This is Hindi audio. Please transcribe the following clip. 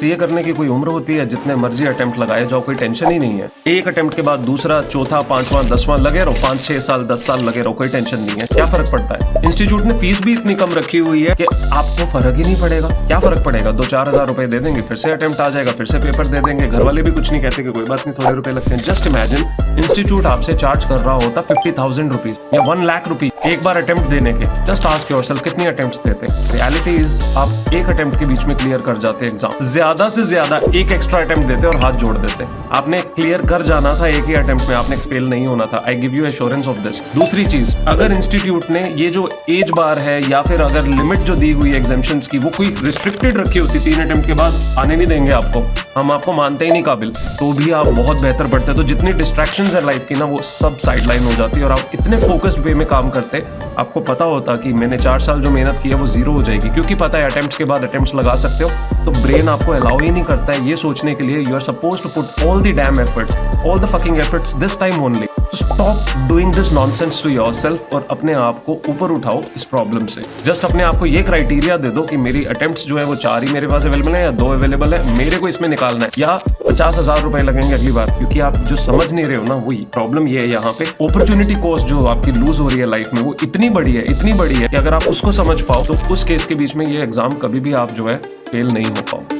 सीए करने की कोई उम्र होती है, जितने मर्जी अटेम्प्ट लगाए जाओ, कोई टेंशन ही नहीं है। एक अटेम्प्ट के बाद दूसरा, चौथा, पांचवा, 10वां लगे रहो, 5-6 साल 10 साल लगे रहो, कोई टेंशन नहीं है। क्या फर्क पड़ता है? इंस्टीट्यूट ने फीस भी इतनी कम रखी हुई है कि आपको फर्क ही नहीं पड़ेगा। क्या फर्क पड़ेगा? 2-4 हजार रुपए दे देंगे, फिर से अटेम्प्ट आ जाएगा, फिर से पेपर दे देंगे, घर वाले भी कुछ नहीं कहते कि कोई बात नहीं, थोड़े रुपए लगते हैं। जस्ट इमेजिन, इंस्टीट्यूट आपसे चार्ज कर रहा होता 50,000 रुपीज या 1 लाख रुपीज एक बार अटेम्प्ट देने के। जस्ट आस्क योरसेल्फ कितनी अटेम्प्ट्स देते हैं? रियलिटी इज आप एक अटेम्प्ट के बीच में क्लियर कर जाते हैं एग्जाम, ज्यादा से ज्यादा एक एक्स्ट्रा अटेम्प्ट देते और हाथ जोड़ देते। आपने क्लियर कर जाना था एक ही अटेम्प्ट में, आपने फेल नहीं होना था। I give you assurance of this. दूसरी चीज, अगर इंस्टीट्यूट ने ये जो एज बार है या फिर अगर लिमिट जो दी हुई एग्जामिशंस की वो कोई रिस्ट्रिक्टेड रखी होती, 3 अटेम्प्ट के बाद आने नहीं देंगे आपको, हम आपको मानते ही नहीं काबिल, तो भी आप बहुत बेहतर पढ़ते। तो जितनी डिस्ट्रैक्शंस है लाइफ की ना, वो सब साइडलाइन हो जाती है और आप इतने फोकस्ड वे में काम करते। आपको पता होता कि मैंने 4 साल जो मेहनत की है वो जीरो हो जाएगी, क्योंकि पता है अटेम्प्ट्स के बाद अटेम्प्ट्स लगा सकते हो। तो ब्रेन आपको अलाउ ही नहीं करता है ये सोचने के लिए you are supposed to put all the damn efforts, all the fucking efforts this time only. तो stop doing this nonsense to yourself और अपने आप को ऊपर उठाओ इस प्रॉब्लम से। जस्ट अपने आप को ये क्राइटेरिया दे दो कि मेरी अटेम्प्ट्स जो है वो 4 ही मेरे पास अवेलेबल है या 2 अवेलेबल है, मेरे को इसमें निकालना है, या 50,000 रुपए लगेंगे अगली बार। क्योंकि आप जो समझ नहीं रहे हो ना, वही प्रॉब्लम ये है। यहाँ पे अपॉर्चुनिटी कॉस्ट जो आपकी लूज हो रही है लाइफ में, वो इतनी बड़ी है, इतनी बड़ी है कि अगर आप उसको समझ पाओ तो उस केस के बीच में ये एग्जाम कभी भी आप जो है फेल नहीं हो पाओ।